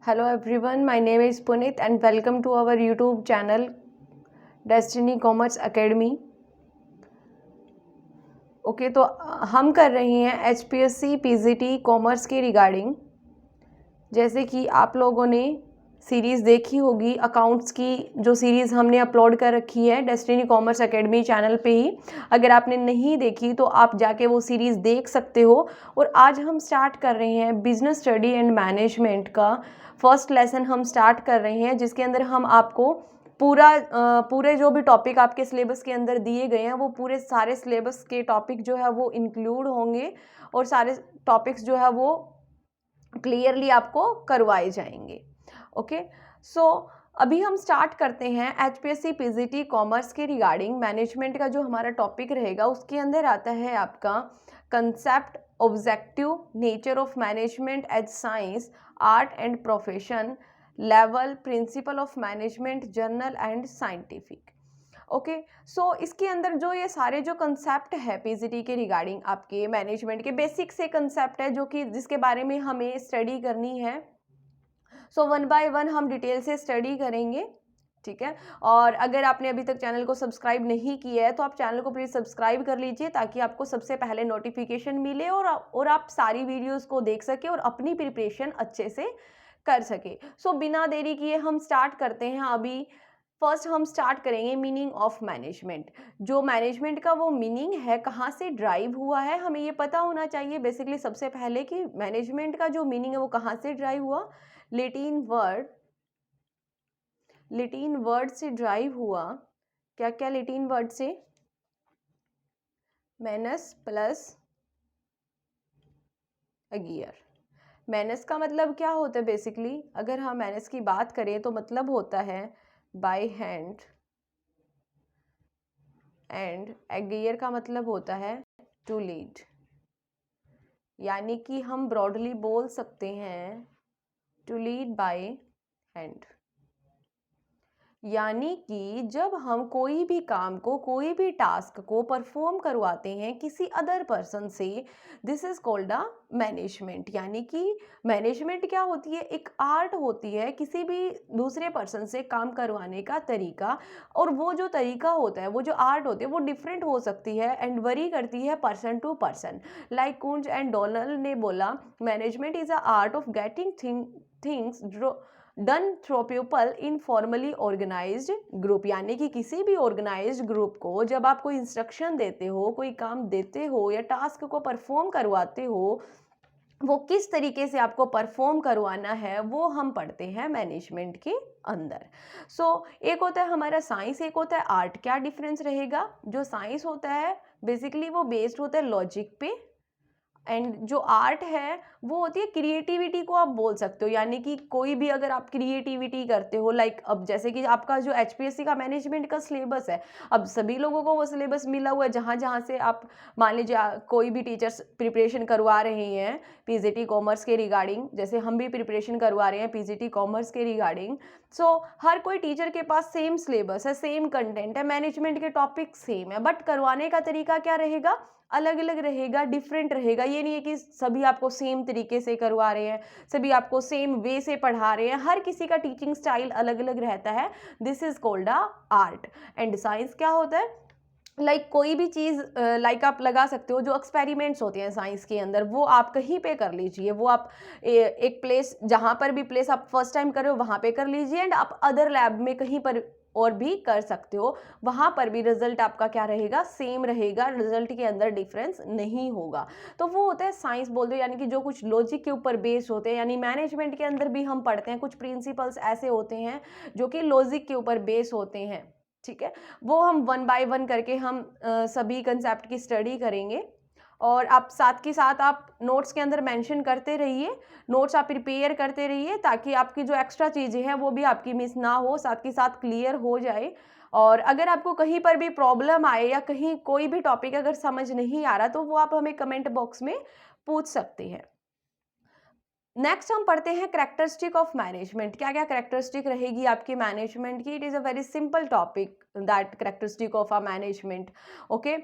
Hello everyone, my name is Puneet and welcome to our YouTube channel Destiny Commerce Academy. Okay तो हम कर रहे हैं HPSC PGT commerce के regarding. जैसे कि आप लोगों ने सीरीज़ देखी होगी, अकाउंट्स की जो सीरीज़ हमने अपलोड कर रखी है डेस्टिनी कॉमर्स एकेडमी चैनल पे ही। अगर आपने नहीं देखी तो आप जाके वो सीरीज़ देख सकते हो। और आज हम स्टार्ट कर रहे हैं बिजनेस स्टडी एंड मैनेजमेंट का फर्स्ट लेसन हम स्टार्ट कर रहे हैं, जिसके अंदर हम आपको पूरे जो भी टॉपिक आपके सिलेबस के अंदर दिए गए हैं वो पूरे सारे सिलेबस के टॉपिक जो है वो इंक्लूड होंगे और सारे टॉपिक्स जो है वो क्लियरली आपको करवाए जाएंगे। ओके सो अभी हम स्टार्ट करते हैं HPSC PGT कॉमर्स के रिगार्डिंग। मैनेजमेंट का जो हमारा टॉपिक रहेगा उसके अंदर आता है आपका concept, objective, nature of management as science, art and profession, level, principle of management, general and scientific. Okay so इसके अंदर जो ये सारे जो कंसेप्ट है PGT के रिगार्डिंग आपके मैनेजमेंट के बेसिक से कंसेप्ट है जो कि जिसके बारे में हमें स्टडी करनी है। सो वन बाय वन हम डिटेल से स्टडी करेंगे, ठीक है। और अगर आपने अभी तक चैनल को सब्सक्राइब नहीं किया है तो आप चैनल को प्लीज़ सब्सक्राइब कर लीजिए ताकि आपको सबसे पहले नोटिफिकेशन मिले और आप सारी वीडियोस को देख सके और अपनी प्रिपरेशन अच्छे से कर सके। सो बिना देरी किए हम स्टार्ट करते हैं। अभी फर्स्ट हम स्टार्ट करेंगे मीनिंग ऑफ मैनेजमेंट। जो मैनेजमेंट का वो मीनिंग है, कहाँ से ड्राइव हुआ है, हमें ये पता होना चाहिए बेसिकली सबसे पहले कि मैनेजमेंट का जो मीनिंग है वो कहाँ से ड्राइव हुआ। लेटिन वर्ड से ड्राइव हुआ। क्या क्या लेटिन वर्ड से? मैनस प्लस अगियर। मैनस का मतलब क्या होता है बेसिकली? अगर हम मैनस की बात करें तो मतलब होता है बाय हैंड, एंड एगियर का मतलब होता है टू लीड। यानी कि हम ब्रॉडली बोल सकते हैं टू लीड बाय हैंड। यानी कि जब हम कोई भी काम को, कोई भी टास्क को परफॉर्म करवाते हैं किसी अदर पर्सन से, this is called a management. यानी कि मैनेजमेंट क्या होती है? एक आर्ट होती है किसी भी दूसरे पर्सन से काम करवाने का तरीका। और वो जो तरीका होता है, वो जो आर्ट होती है वो डिफरेंट हो सकती है एंड वरी करती है person to person. Like Koontz and Donnell ने बोला, management is a art of getting things done through people in formally organised group. यानी कि किसी भी ऑर्गेनाइज्ड ग्रुप को जब आप कोई इंस्ट्रक्शन देते हो, कोई काम देते हो या टास्क को परफॉर्म करवाते हो, वो किस तरीके से आपको परफॉर्म करवाना है वो हम पढ़ते हैं मैनेजमेंट के अंदर। एक होता है हमारा साइंस, एक होता है आर्ट। क्या डिफरेंस रहेगा? जो साइंस होता है बेसिकली वो बेस्ड होता है लॉजिक पे, एंड जो आर्ट है वो होती है क्रिएटिविटी को आप बोल सकते हो। यानी कि कोई भी अगर आप क्रिएटिविटी करते हो, लाइक अब जैसे कि आपका जो HPSC का मैनेजमेंट का सिलेबस है, अब सभी लोगों को वो सिलेबस मिला हुआ है। जहाँ जहाँ से आप मान लीजिए कोई भी टीचर्स प्रिपरेशन करवा रहे हैं PGT कॉमर्स के रिगार्डिंग, जैसे हम भी प्रिपरेशन करवा रहे हैं PGT कॉमर्स के रिगार्डिंग। हर कोई टीचर के पास सेम सिलेबस है, सेम कंटेंट है, मैनेजमेंट के टॉपिक सेम है, बट करवाने का तरीका क्या रहेगा? अलग अलग रहेगा, डिफरेंट रहेगा। ये नहीं है कि सभी आपको सेम तरीके से करवा रहे हैं, सभी आपको सेम वे से पढ़ा रहे हैं। हर किसी का टीचिंग स्टाइल अलग अलग रहता है। This is called a art. And science क्या होता है? लाइक कोई भी चीज़ लाइक आप लगा सकते हो, जो एक्सपेरिमेंट्स होते हैं साइंस के अंदर वो आप कहीं पे कर लीजिए। वो आप एक प्लेस, जहाँ पर भी प्लेस आप फर्स्ट टाइम कर रहे हो वहाँ पे कर लीजिए, एंड आप अदर लैब में कहीं पर और भी कर सकते हो, वहाँ पर भी रिजल्ट आपका क्या रहेगा? सेम रहेगा। रिजल्ट के अंदर डिफरेंस नहीं होगा। तो वो होता है साइंस बोल दो, यानी कि जो कुछ लॉजिक के ऊपर बेस्ड होते हैं। यानी मैनेजमेंट के अंदर भी हम पढ़ते हैं कुछ प्रिंसिपल्स ऐसे होते हैं जो कि लॉजिक के ऊपर बेस होते हैं, ठीक है। वो हम वन बाय वन करके हम सभी कंसेप्ट की स्टडी करेंगे। और आप साथ के साथ आप नोट्स के अंदर मेंशन करते रहिए, नोट्स आप प्रिपेयर करते रहिए ताकि आपकी जो एक्स्ट्रा चीज़ें हैं वो भी आपकी मिस ना हो, साथ के साथ क्लियर हो जाए। और अगर आपको कहीं पर भी प्रॉब्लम आए या कहीं कोई भी टॉपिक अगर समझ नहीं आ रहा तो वो आप हमें कमेंट बॉक्स में पूछ सकते हैं। नेक्स्ट हम पढ़ते हैं कैरेक्टरिस्टिक ऑफ मैनेजमेंट। क्या क्या कैरेक्टरिस्टिक रहेगी आपकी मैनेजमेंट की? It is a very simple topic that characteristic of a management. Okay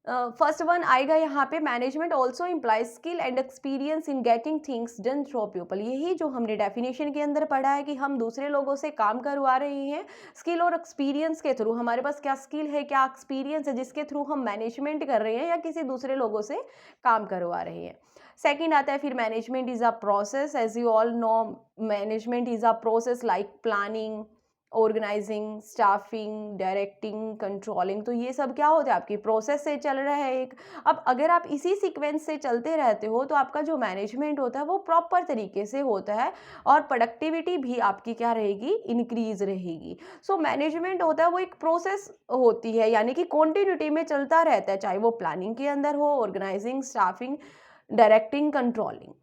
first one आएगा यहाँ पे, management also implies skill and experience in getting things done through people. यही जो हमने डेफिनेशन के अंदर पढ़ा है कि हम दूसरे लोगों से काम करवा रहे हैं स्किल और एक्सपीरियंस के थ्रू। हमारे पास क्या स्किल है, क्या एक्सपीरियंस है जिसके थ्रू हम मैनेजमेंट कर रहे हैं या किसी दूसरे लोगों से काम करवा रहे हैं। सेकेंड आता है फिर, management is a process, as you all know management is a process like planning, organising, staffing, directing, controlling. तो ये सब क्या होता है, आपकी प्रोसेस से चल रहा है एक। अब अगर आप इसी सीक्वेंस से चलते रहते हो तो आपका जो मैनेजमेंट होता है वो प्रॉपर तरीके से होता है और प्रोडक्टिविटी भी आपकी क्या रहेगी, इंक्रीज रहेगी। सो मैनेजमेंट होता है वो एक प्रोसेस होती है, यानी कि कॉन्टिन्यूटी में चलता रहता है, चाहे वो प्लानिंग के अंदर हो, organizing, staffing, directing, controlling.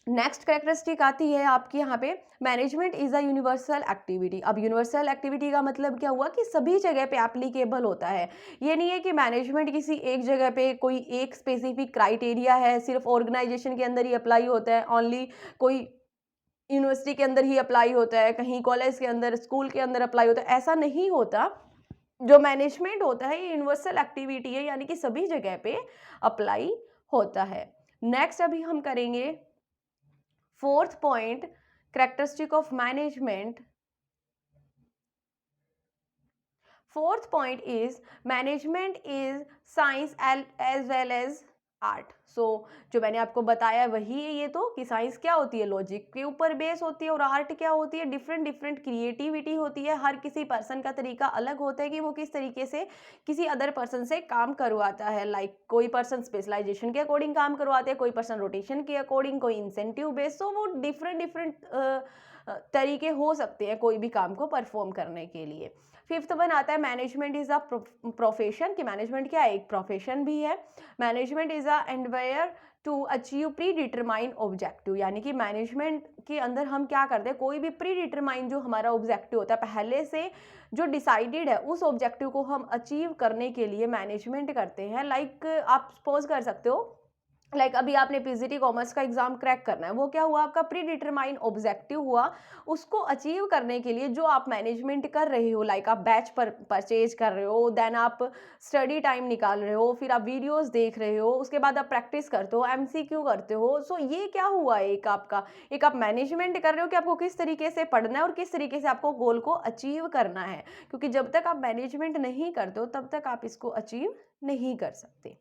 Next characteristic आती है आपकी यहाँ पे, management is a universal activity. अब यूनिवर्सल एक्टिविटी का मतलब क्या हुआ कि सभी जगह पे एप्लीकेबल होता है। ये नहीं है कि मैनेजमेंट किसी एक जगह पे कोई एक स्पेसिफिक क्राइटेरिया है, सिर्फ ऑर्गेनाइजेशन के अंदर ही अप्लाई होता है, ओनली कोई यूनिवर्सिटी के अंदर ही अप्लाई होता है, कहीं कॉलेज के अंदर, स्कूल के अंदर अप्लाई होता है, ऐसा नहीं होता। जो मैनेजमेंट होता है ये यूनिवर्सल एक्टिविटी है, यानी कि सभी जगह पे अप्लाई होता है। नेक्स्ट अभी हम करेंगे fourth point, characteristic of management. Fourth point is management is science as well as art. So जो मैंने आपको बताया वही है ये, तो कि साइंस क्या होती है, लॉजिक के ऊपर बेस होती है, और आर्ट क्या होती है, डिफरेंट डिफरेंट क्रिएटिविटी होती है। हर किसी पर्सन का तरीका अलग होता है कि वो किस तरीके से किसी अदर पर्सन से काम करवाता है। लाइक कोई पर्सन स्पेशलाइजेशन के अकॉर्डिंग काम करवाते हैं, कोई पर्सन रोटेशन के अकॉर्डिंग, कोई इंसेंटिव बेस। सो वो डिफरेंट डिफरेंट तरीके हो सकते हैं कोई भी काम को परफॉर्म करने के लिए। फिफ्थ वन आता है, मैनेजमेंट इज अ प्रोफेशन, कि मैनेजमेंट क्या है, एक प्रोफेशन भी है। Management is a endeavour to achieve predetermine objective, यानी कि मैनेजमेंट के अंदर हम क्या करते हैं, कोई भी प्री डिटरमाइन जो हमारा ऑब्जेक्टिव होता है, पहले से जो डिसाइडेड है, उस ऑब्जेक्टिव को हम अचीव करने के लिए मैनेजमेंट करते हैं। लाइक आप सपोज कर सकते हो, लाइक अभी आपने पीजीटी कॉमर्स का एग्जाम क्रैक करना है, वो क्या हुआ, आपका प्री डिटरमाइन ऑब्जेक्टिव हुआ। उसको अचीव करने के लिए जो आप मैनेजमेंट कर रहे हो, लाइक आप बैच पर परचेज कर रहे हो, देन आप स्टडी टाइम निकाल रहे हो, फिर आप वीडियोस देख रहे हो, उसके बाद आप प्रैक्टिस करते हो, एमसीक्यू करते हो। सो ये क्या हुआ, एक आपका एक आप मैनेजमेंट कर रहे हो कि आपको किस तरीके से पढ़ना है और किस तरीके से आपको गोल को अचीव करना है, क्योंकि जब तक आप मैनेजमेंट नहीं करते हो तब तक आप इसको अचीव नहीं कर सकते।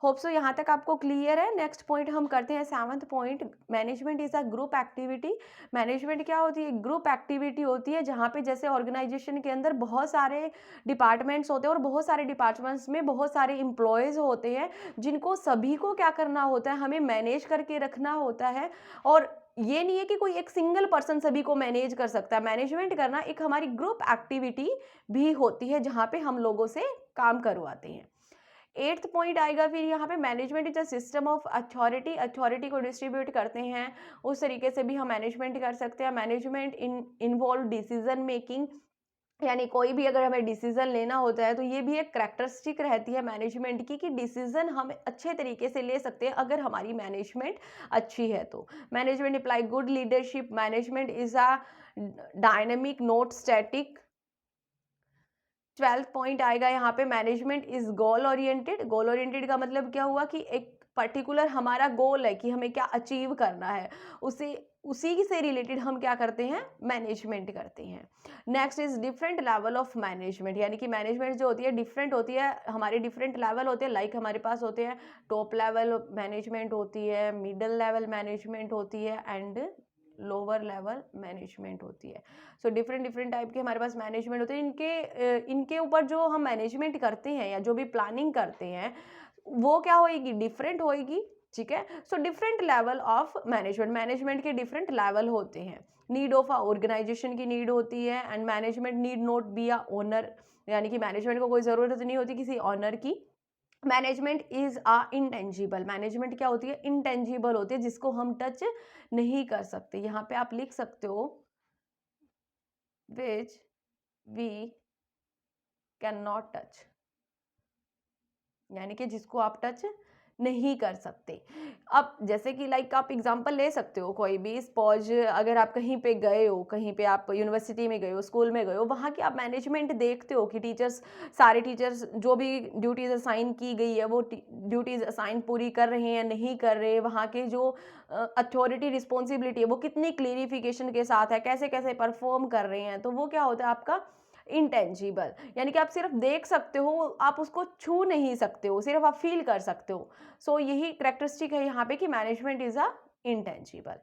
होप सो यहाँ तक आपको क्लियर है। नेक्स्ट पॉइंट हम करते हैं, seventh point, management is a group activity. Management क्या होती है, ग्रुप एक्टिविटी होती है, जहाँ पे जैसे ऑर्गेनाइजेशन के अंदर बहुत सारे डिपार्टमेंट्स होते हैं और बहुत सारे डिपार्टमेंट्स में बहुत सारे एम्प्लॉयज़ होते हैं, जिनको सभी को क्या करना होता है, हमें मैनेज करके रखना होता है। और ये नहीं है कि कोई एक सिंगल पर्सन सभी को मैनेज कर सकता है। मैनेजमेंट करना एक हमारी ग्रुप एक्टिविटी भी होती है, जहाँ पे हम लोगों से काम करवाते हैं। एट्थ पॉइंट आएगा फिर यहाँ पे, management is a system of authority. Authority को डिस्ट्रीब्यूट करते हैं, उस तरीके से भी हम मैनेजमेंट कर सकते हैं। मैनेजमेंट इन्वॉल्व डिसीजन मेकिंग, यानी कोई भी अगर हमें डिसीजन लेना होता है तो ये भी एक करैक्टरिस्टिक रहती है मैनेजमेंट की, कि डिसीजन हम अच्छे तरीके से ले सकते हैं अगर हमारी मैनेजमेंट अच्छी है तो। Management apply good leadership. Management is a dynamic not static. Twelfth point आएगा यहाँ पे, management is goal oriented. Goal oriented का मतलब क्या हुआ कि एक पर्टिकुलर हमारा गोल है कि हमें क्या अचीव करना है, उसे उसी से रिलेटेड हम क्या करते हैं, मैनेजमेंट करते हैं। Next is different level of management, यानी कि मैनेजमेंट जो होती है डिफरेंट होती है, हमारे डिफरेंट लेवल होते हैं। लाइक हमारे पास होते हैं टॉप लेवल मैनेजमेंट होती है, मिडल लेवल मैनेजमेंट होती है, एंड लोअर लेवल मैनेजमेंट होती है। सो डिफरेंट डिफरेंट टाइप के हमारे पास मैनेजमेंट होते हैं। इनके ऊपर जो हम मैनेजमेंट करते हैं या जो भी प्लानिंग करते हैं वो क्या होएगी, डिफरेंट होएगी। ठीक है, so different level of management, management के डिफरेंट लेवल होते हैं। नीड ऑफ अ ऑर्गेनाइजेशन की नीड होती है, and management need not be a owner, यानी कि मैनेजमेंट को कोई ज़रूरत नहीं होती किसी ऑनर की। Management is a intangible. Management क्या होती है, इंटेंजिबल होती है, जिसको हम टच नहीं कर सकते। यहाँ पे आप लिख सकते हो which we can not touch, यानी कि जिसको आप टच नहीं कर सकते। अब जैसे कि लाइक आप एग्ज़ाम्पल ले सकते हो कोई भी सपोज़ अगर आप कहीं पे गए हो, कहीं पे आप यूनिवर्सिटी में गए हो, स्कूल में गए हो, वहाँ की आप मैनेजमेंट देखते हो कि टीचर्स सारे टीचर्स जो भी ड्यूटीज़ असाइन की गई है, वो ड्यूटीज़ असाइन पूरी कर रहे हैं, नहीं कर रहे। वहाँ के जो अथॉरिटी रिस्पॉन्सिबिलिटी है, वो कितनी क्लेरिफ़िकेशन के साथ है, कैसे-कैसे परफ़ॉर्म कर रहे हैं। तो वो क्या होता है आपका इंटेंजिबल, यानी कि आप सिर्फ़ देख सकते हो, आप उसको छू नहीं सकते हो, सिर्फ़ आप फ़ील कर सकते हो। सो यही कैरेक्टरिस्टिक है यहाँ पे कि मैनेजमेंट इज़ अ इंटेंजिबल।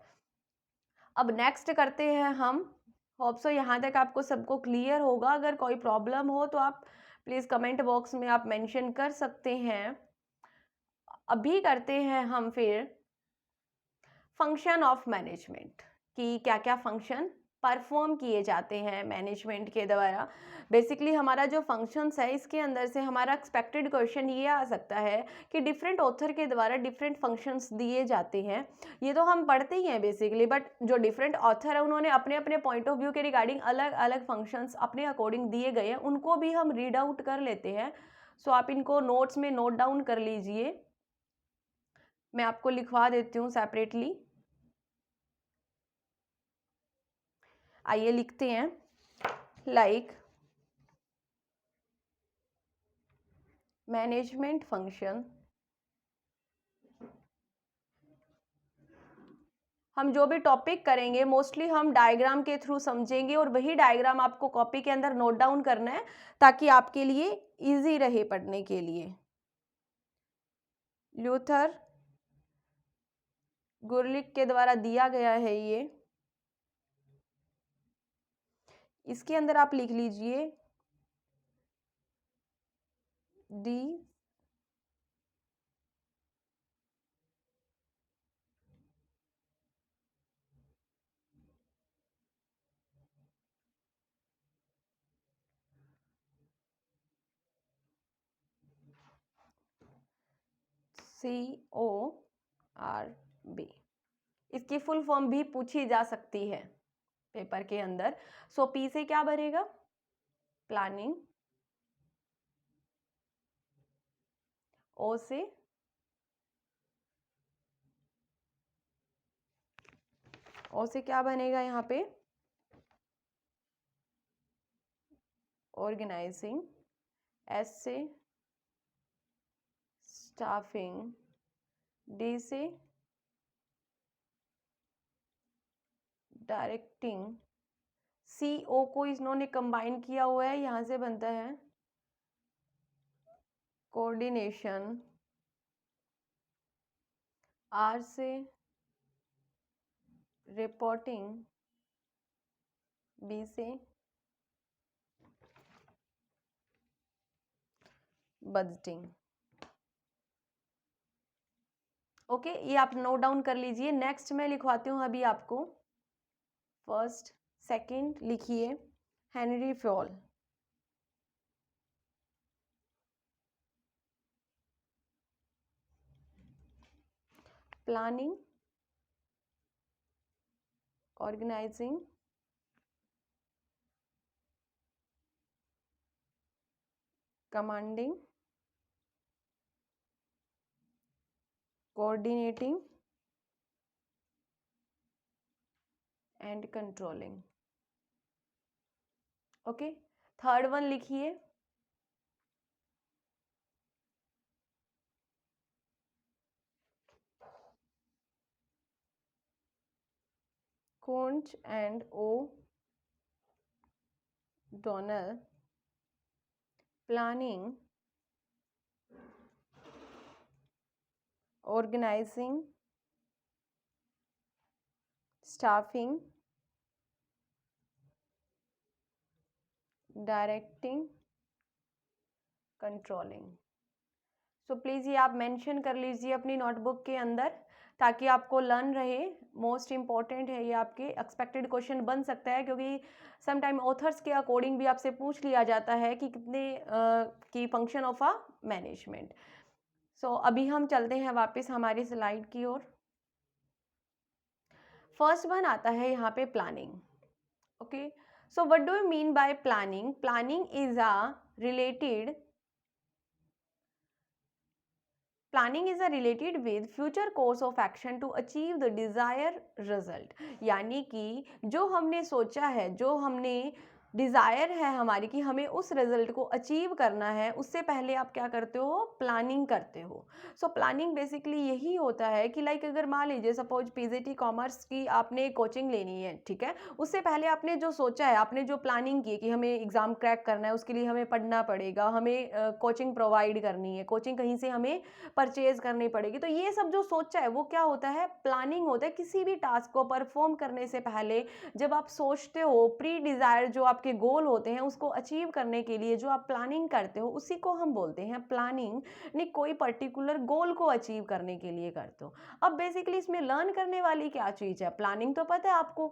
अब नेक्स्ट करते हैं हम। होप सो यहाँ तक आपको सबको क्लियर होगा। अगर कोई प्रॉब्लम हो तो आप प्लीज़ कमेंट बॉक्स में आप मेंशन कर सकते हैं। अभी करते हैं हम फिर फंक्शन ऑफ मैनेजमेंट कि क्या-क्या फंक्शन परफॉर्म किए जाते हैं मैनेजमेंट के द्वारा। बेसिकली हमारा जो फंक्शंस है इसके अंदर से हमारा एक्सपेक्टेड क्वेश्चन ये आ सकता है कि डिफरेंट ऑथर के द्वारा डिफरेंट फंक्शंस दिए जाते हैं। ये तो हम पढ़ते ही हैं बेसिकली, बट जो डिफरेंट ऑथर है उन्होंने अपने-अपने पॉइंट ऑफ व्यू के रिगार्डिंग अलग-अलग फंक्शंस अपने अकॉर्डिंग दिए गए हैं, उनको भी हम रीड आउट कर लेते हैं। सो आप इनको नोट्स में नोट डाउन कर लीजिए। मैं आपको लिखवा देती हूँ सेपरेटली। आइए लिखते हैं लाइक मैनेजमेंट फंक्शन। हम जो भी टॉपिक करेंगे मोस्टली हम डायग्राम के थ्रू समझेंगे और वही डायग्राम आपको कॉपी के अंदर नोट डाउन करना है ताकि आपके लिए इजी रहे पढ़ने के लिए। ल्यूथर गुरलिक के द्वारा दिया गया है ये। इसके अंदर आप लिख लीजिए D C O R B. इसकी फुल फॉर्म भी पूछी जा सकती है पेपर के अंदर। सो पी से क्या बनेगा? प्लानिंग। ओ से क्या बनेगा यहाँ पे? ऑर्गेनाइजिंग। एस से स्टाफिंग। डी से डायरेक्टिंग। सी ओ को इन्होंने कंबाइन किया हुआ है, यहाँ से बनता है कोऑर्डिनेशन। आर से रिपोर्टिंग। बी से बजटिंग। ओके, ये आप नोट डाउन कर लीजिए। नेक्स्ट मैं लिखवाती हूँ अभी आपको। फर्स्ट सेकंड लिखिए Henri Fayol. Planning, organising, commanding, coordinating and controlling. Okay, third one लिखिए Koontz and O'Donnell. Planning, organising, staffing, directing, controlling. So please ये आप मेंशन कर लीजिए अपनी नोटबुक के अंदर ताकि आपको लर्न रहे। मोस्ट इम्पॉर्टेंट है ये, आपके एक्सपेक्टेड क्वेश्चन बन सकता है क्योंकि सम टाइम ऑथर्स के अकॉर्डिंग भी आपसे पूछ लिया जाता है कि कितने की फंक्शन ऑफ अ मैनेजमेंट। सो अभी हम चलते हैं वापस हमारी स्लाइड की ओर। फर्स्ट वन आता है यहाँ पे planning. Okay, so what do you mean by planning? Planning is a related planning is a related with future course of action to achieve the desire result, यानी कि जो हमने सोचा है, जो हमने डिज़ायर है हमारी कि हमें उस रिजल्ट को अचीव करना है, उससे पहले आप क्या करते हो, प्लानिंग करते हो। सो प्लानिंग बेसिकली यही होता है कि लाइक अगर मान लीजिए सपोज पीजीटी कॉमर्स की आपने कोचिंग लेनी है, ठीक है, उससे पहले आपने जो सोचा है, आपने जो प्लानिंग की है कि हमें एग्ज़ाम क्रैक करना है, उसके लिए हमें पढ़ना पड़ेगा, हमें कोचिंग प्रोवाइड करनी है, कोचिंग कहीं से हमें परचेज करनी पड़ेगी, तो ये सब जो सोचा है वो क्या होता है, प्लानिंग होता है। किसी भी टास्क को परफॉर्म करने से पहले जब आप सोचते हो, प्री डिज़ायर जो आपके गोल होते हैं उसको अचीव करने के लिए जो आप प्लानिंग करते हो, उसी को हम बोलते हैं प्लानिंग, यानी कोई पर्टिकुलर गोल को अचीव करने के लिए करते हो। अब बेसिकली इसमें लर्न करने वाली क्या चीज़ है, प्लानिंग तो पता है आपको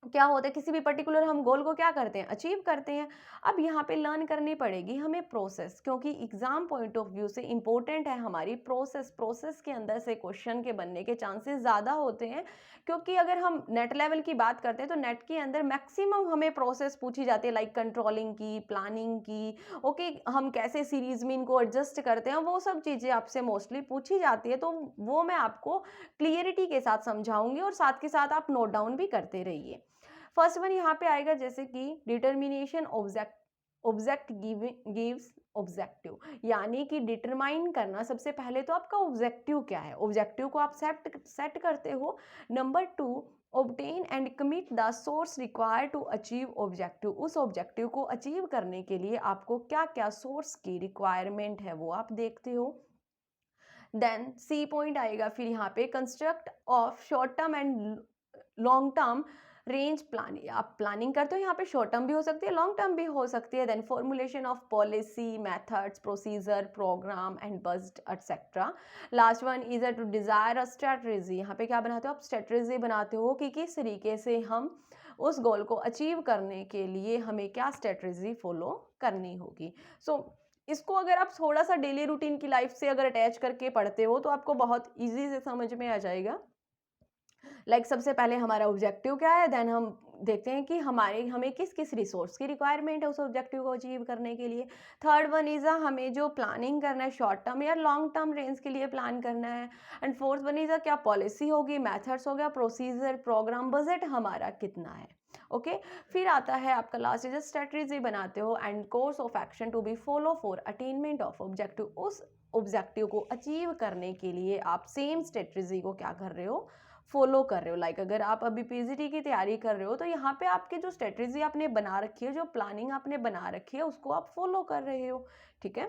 क्या होता है, किसी भी पर्टिकुलर हम गोल को क्या करते हैं, अचीव करते हैं। अब यहाँ पे लर्न करनी पड़ेगी हमें प्रोसेस, क्योंकि एग्जाम पॉइंट ऑफ व्यू से इंपॉर्टेंट है हमारी प्रोसेस। प्रोसेस के अंदर से क्वेश्चन के बनने के चांसेस ज़्यादा होते हैं, क्योंकि अगर हम नेट लेवल की बात करते हैं तो नेट के अंदर मैक्सिमम हमें प्रोसेस पूछी जाती है, लाइक कंट्रोलिंग की, प्लानिंग की, ओके, हम कैसे सीरीज में इनको एडजस्ट करते हैं, वो सब चीज़ें आपसे मोस्टली पूछी जाती है। तो वो मैं आपको क्लियरिटी के साथ समझाऊंगी और साथ के साथ आप नोट डाउन भी करते रहिए। फर्स्ट वन यहाँ पे आएगा जैसे कि determination object, object gives objective, यानी कि डिटरमाइन करना। सबसे पहले तो आपका ऑब्जेक्टिव क्या है, ऑब्जेक्टिव को आप सेट करते हो। Number two, obtain and commit the source required to achieve objective, उस ऑब्जेक्टिव को अचीव करने के लिए आपको क्या क्या सोर्स की रिक्वायरमेंट है वो आप देखते हो। देन सी पॉइंट आएगा फिर यहाँ पे, construct of short term and long term range plan, आप प्लानिंग करते हो, यहाँ पे शॉर्ट टर्म भी हो सकती है, लॉन्ग टर्म भी हो सकती है। Then formulation of policy, methods, procedure, program and budget etcetera. Last one is to desire a strategy, यहाँ पे क्या बनाते हो आप, स्ट्रेटजी बनाते हो कि किस तरीके से हम उस गोल को अचीव करने के लिए हमें क्या स्ट्रेटजी फॉलो करनी होगी। सो इसको अगर आप थोड़ा सा डेली रूटीन की लाइफ से अगर अटैच करके पढ़ते हो तो आपको बहुत इजी से समझ में आ जाएगा। सबसे पहले हमारा ऑब्जेक्टिव क्या है, देन हम देखते हैं कि हमें किस किस रिसोर्स की रिक्वायरमेंट है उस ऑब्जेक्टिव को अचीव करने के लिए। थर्ड वन इज हमें जो प्लानिंग करना है शॉर्ट टर्म या लॉन्ग टर्म रेंज के लिए प्लान करना है। एंड फोर्थ वन इज क्या पॉलिसी होगी, मेथड्स हो गया, प्रोसीजर, प्रोग्राम, बजट हमारा कितना है। ओके फिर आता है आपका लास्ट इज स्ट्रेटजी बनाते हो and course of action to be follow for attainment of objective, उस ऑब्जेक्टिव को अचीव करने के लिए आप सेम स्ट्रेटजी को क्या कर रहे हो, फॉलो कर रहे हो। अगर आप अभी पीजीटी की तैयारी कर रहे हो तो यहाँ पे आपकी जो स्ट्रेटजी आपने बना रखी है, जो प्लानिंग आपने बना रखी है, उसको आप फॉलो कर रहे हो, ठीक है।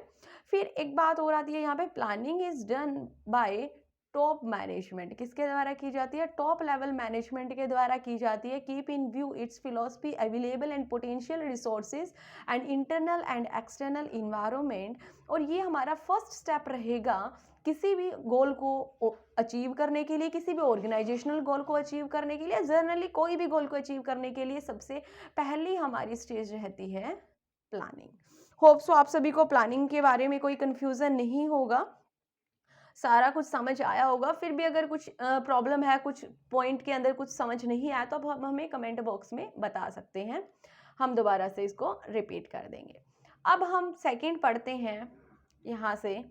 फिर एक बात और आती है यहाँ पे, planning is done by top management, किसके द्वारा की जाती है, टॉप लेवल मैनेजमेंट के द्वारा की जाती है। Keep in view it's philosophy, available and potential resources and internal and external environment. और ये हमारा फर्स्ट स्टेप रहेगा किसी भी गोल को अचीव करने के लिए, किसी भी ऑर्गेनाइजेशनल गोल को अचीव करने के लिए, जनरली कोई भी गोल को अचीव करने के लिए सबसे पहली हमारी स्टेज रहती है प्लानिंग। होप सो आप सभी को प्लानिंग के बारे में कोई कंफ्यूजन नहीं होगा, सारा कुछ समझ आया होगा। फिर भी अगर कुछ प्रॉब्लम है, कुछ पॉइंट के अंदर कुछ समझ नहीं आया तो अब हमें कमेंट बॉक्स में बता सकते हैं, हम दोबारा से इसको रिपीट कर देंगे। अब हम सेकंड पढ़ते हैं यहाँ से।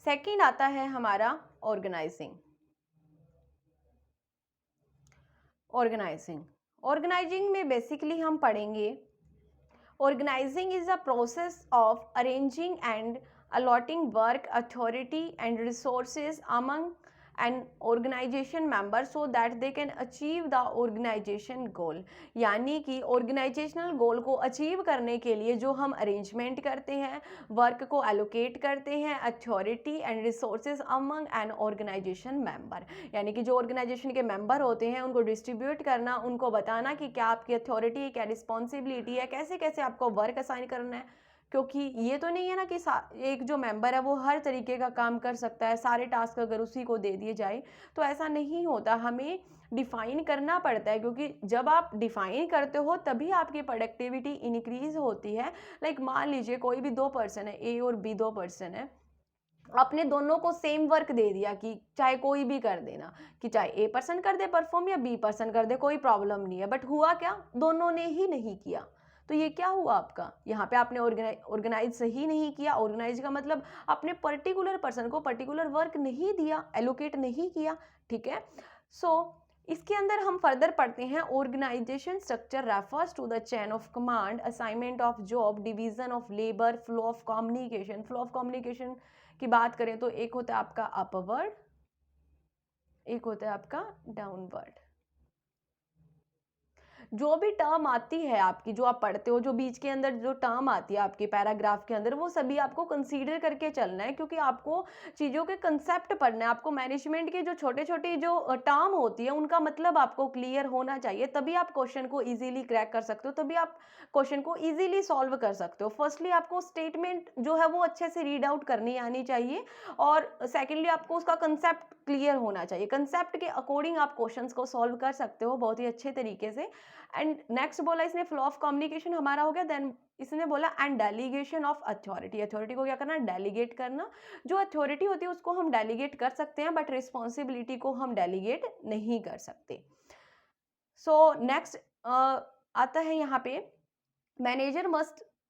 सेकंड आता है हमारा ऑर्गेनाइजिंग। ऑर्गेनाइजिंग में बेसिकली हम पढ़ेंगे, organizing is a process of arranging and allotting work, authority and resources among an organization member so that they can achieve the organization goal, यानी कि ऑर्गेनाइजेशनल गोल को अचीव करने के लिए जो हम अरेंजमेंट करते हैं, वर्क को एलोकेट करते हैं, authority and resources among an organization member, यानी कि जो ऑर्गेनाइजेशन के मेंबर होते हैं उनको डिस्ट्रीब्यूट करना, उनको बताना कि क्या आपकी अथॉरिटी है, क्या रिस्पॉन्सिबिलिटी है, कैसे कैसे आपको वर्क असाइन करना है। क्योंकि ये तो नहीं है ना कि एक जो मेंबर है वो हर तरीके का काम कर सकता है, सारे टास्क अगर उसी को दे दिए जाए तो ऐसा नहीं होता, हमें डिफाइन करना पड़ता है। क्योंकि जब आप डिफाइन करते हो तभी आपकी प्रोडक्टिविटी इंक्रीज होती है। मान लीजिए कोई भी 2 पर्सन है, ए और बी 2 पर्सन है, आपने दोनों को सेम वर्क दे दिया कि चाहे कोई भी कर देना, कि चाहे ए पर्सन कर दे परफॉर्म या बी पर्सन कर दे, कोई प्रॉब्लम नहीं है। बट हुआ क्या, दोनों ने ही नहीं किया, तो ये क्या हुआ आपका, यहाँ पे आपने ऑर्गेनाइज सही नहीं किया। ऑर्गेनाइज का मतलब आपने पर्टिकुलर पर्सन को पर्टिकुलर वर्क नहीं दिया, एलोकेट नहीं किया, ठीक है। सो इसके अंदर हम फर्दर पढ़ते हैं, organization structure refers to the chain of command, assignment of job, division of labour, flow of communication. Flow of communication की बात करें तो एक होता है आपका अपवर्ड, एक होता है आपका डाउनवर्ड। जो भी टर्म आती है आपकी, जो आप पढ़ते हो, जो बीच के अंदर जो टर्म आती है आपके पैराग्राफ के अंदर, वो सभी आपको कंसीडर करके चलना है, क्योंकि आपको चीज़ों के कंसेप्ट पढ़ना है। आपको मैनेजमेंट के जो छोटे छोटे जो टर्म होती है उनका मतलब आपको क्लियर होना चाहिए, तभी आप क्वेश्चन को इजीली क्रैक कर सकते हो, तभी आप क्वेश्चन को इजीली सॉल्व कर सकते हो। फर्स्टली आपको स्टेटमेंट जो है वो अच्छे से रीड आउट करनी आनी चाहिए, और सेकेंडली आपको उसका कंसेप्ट क्लियर होना चाहिए। कंसेप्ट के अकॉर्डिंग आप क्वेश्चंस को सॉल्व कर सकते हो बहुत ही अच्छे तरीके से। एंड नेक्स्ट बोला इसने फ्लो ऑफ कम्युनिकेशन हमारा हो गया। देन इसने बोला and delegation of authority. Authority को क्या करना, डेलीगेट करना। जो अथॉरिटी होती है उसको हम डेलीगेट कर सकते हैं, बट रिस्पॉन्सिबिलिटी को हम डेलीगेट नहीं कर सकते। सो नेक्स्ट आता है यहाँ पे, manager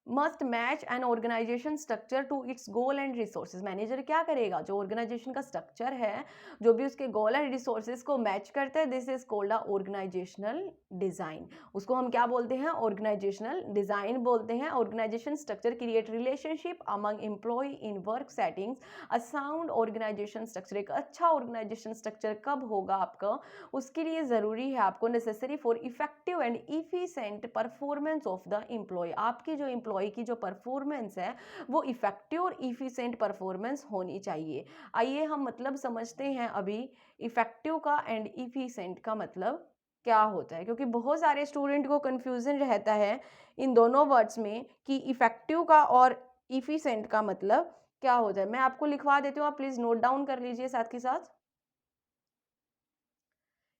must match an organization structure to its goal and resources. Manager क्या करेगा, जो ऑर्गेनाइजेशन का स्ट्रक्चर है, जो भी उसके गोल एंड रिसोर्सेज को मैच करता है, this is called a organizational design. उसको हम क्या बोलते हैं, ऑर्गेनाइजेशनल डिजाइन बोलते हैं। Organization structure create relationship among employ in work settings. A sound organization structure, एक अच्छा ऑर्गेनाइजेशन स्ट्रक्चर कब होगा आपका, उसके लिए ज़रूरी है आपको, necessary for effective and efficient performance of the employ. आपकी जो एम्प्लॉय की जो परफॉर्मेंस है वो इफेक्टिव और इफिशिएंट परफॉर्मेंस होनी चाहिए। आइए हम मतलब समझते हैं अभी इफेक्टिव का एंड इफिशिएंट का मतलब क्या होता है, क्योंकि बहुत सारे स्टूडेंट को कंफ्यूजन रहता है इन दोनों वर्ड्स में कि इफेक्टिव का और इफिशिएंट का मतलब क्या होता है। मैं आपको लिखवा देती हूँ, आप प्लीज़ नोट डाउन कर लीजिए साथ के साथ।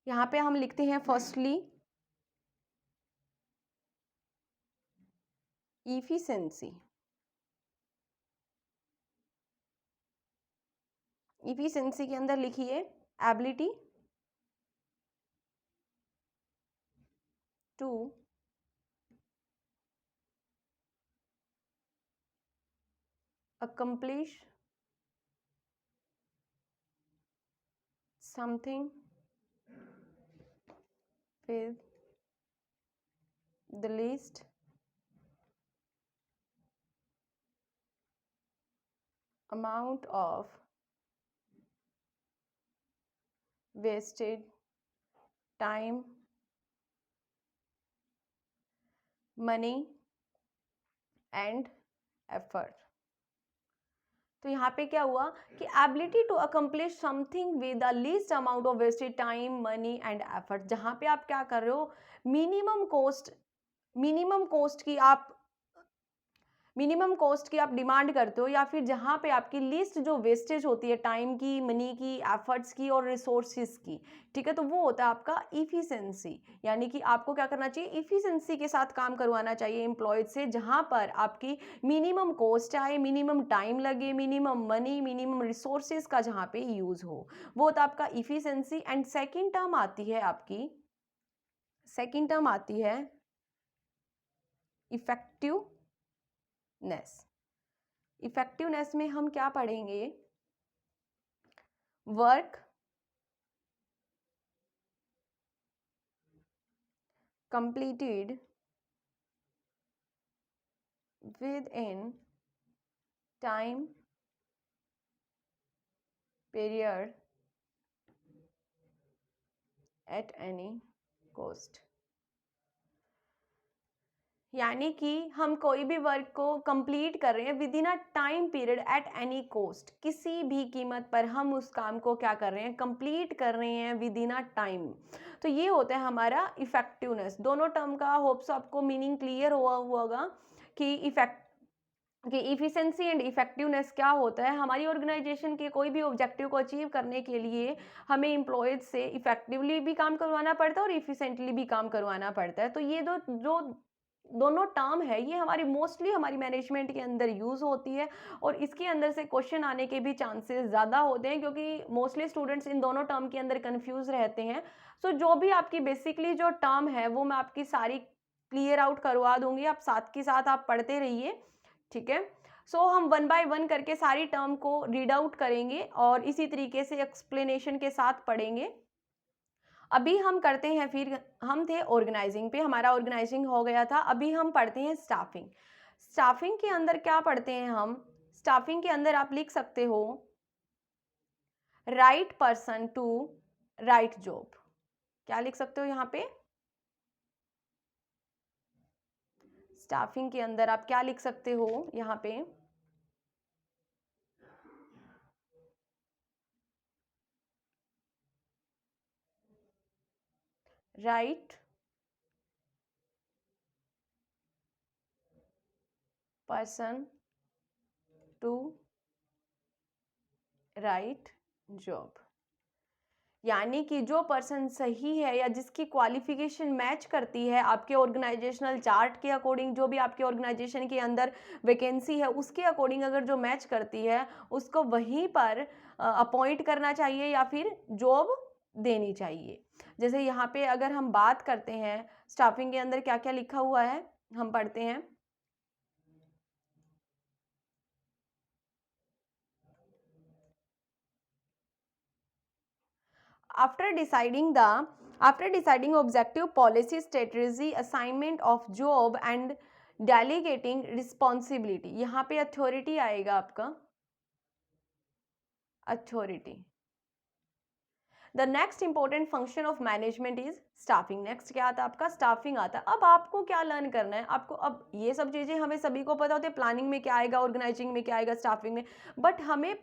यहाँ पे हम लिखते हैं फर्स्टली इफिशिएंसी। इफिशिएंसी के अंदर लिखिए ability to accomplish something with the least amount of wasted time, money and effort। तो यहाँ पे क्या हुआ कि ability to accomplish something with the least amount of wasted time, money and effort. जहाँ पे आप क्या कर रहे हो, मिनिमम कॉस्ट की आप डिमांड करते हो, या फिर जहाँ पे आपकी लिस्ट जो वेस्टेज होती है टाइम की, मनी की, एफर्ट्स की और रिसोर्सेज की, ठीक है, तो वो होता है आपका इफिशिएंसी। यानी कि आपको क्या करना चाहिए, इफिशिएंसी के साथ काम करवाना चाहिए एम्प्लॉयज से, जहाँ पर आपकी मिनिमम कॉस्ट आए, मिनिमम टाइम लगे, मिनिमम मनी, मिनिमम रिसोर्सेज का जहाँ पे यूज हो, वो होता है आपका इफिशिएंसी। एंड सेकेंड टर्म आती है इफेक्टिवनेस। इफेक्टिवनेस में हम क्या पढ़ेंगे, work completed within time period at any cost। यानी कि हम कोई भी वर्क को कंप्लीट कर रहे हैं with in a time period at any cost, किसी भी कीमत पर हम उस काम को क्या कर रहे हैं, कंप्लीट कर रहे हैं विद इन अ टाइम। तो ये होता है हमारा इफेक्टिवनेस। दोनों टर्म का होप्स आपको मीनिंग क्लियर हुआ होगा कि इफिशिएंसी एंड इफेक्टिवनेस क्या होता है। हमारी ऑर्गेनाइजेशन के कोई भी ऑब्जेक्टिव को अचीव करने के लिए हमें एम्प्लॉयज से इफेक्टिवली भी काम करवाना पड़ता है और इफिशिएंटली भी काम करवाना पड़ता है। तो ये दोनों टर्म है, ये हमारी मोस्टली हमारी मैनेजमेंट के अंदर यूज़ होती है, और इसके अंदर से क्वेश्चन आने के भी चांसेस ज़्यादा होते हैं, क्योंकि मोस्टली स्टूडेंट्स इन दोनों टर्म के अंदर कंफ्यूज रहते हैं। सो जो भी आपकी बेसिकली जो टर्म है वो मैं आपकी सारी क्लियर आउट करवा दूंगी, आप साथ के साथ आप पढ़ते रहिए, ठीक है। सो हम वन बाय वन करके सारी टर्म को रीड आउट करेंगे और इसी तरीके से एक्सप्लेनेशन के साथ पढ़ेंगे। अभी हम करते हैं, फिर हम थे ऑर्गेनाइजिंग पे, हमारा ऑर्गेनाइजिंग हो गया था। अभी हम पढ़ते हैं स्टाफिंग। स्टाफिंग के अंदर क्या पढ़ते हैं हम? स्टाफिंग के अंदर आप लिख सकते हो right person to right job. क्या लिख सकते हो यहाँ पे? स्टाफिंग के अंदर आप क्या लिख सकते हो यहाँ पे? Right person to right job, यानी कि जो पर्सन सही है या जिसकी क्वालिफिकेशन मैच करती है आपके ऑर्गेनाइजेशनल चार्ट के अकॉर्डिंग, जो भी आपके ऑर्गेनाइजेशन के अंदर वैकेंसी है उसके अकॉर्डिंग अगर जो मैच करती है उसको वहीं पर अपॉइंट करना चाहिए या फिर जॉब देनी चाहिए। जैसे यहाँ पे अगर हम बात करते हैं स्टाफिंग के अंदर क्या क्या लिखा हुआ है, हम पढ़ते हैं। After deciding the after deciding objective, policy, strategy, assignment of job and delegating responsibility, यहाँ पे अथॉरिटी आएगा आपका, authority. The next important function of management is staffing. Next क्या आता है आपका? स्टाफिंग आता है। अब आपको क्या लर्न करना है? आपको अब ये सब चीज़ें हमें सभी को पता होती है, प्लानिंग में क्या आएगा, ऑर्गेनाइजिंग में क्या आएगा, स्टाफिंग में, बट हमें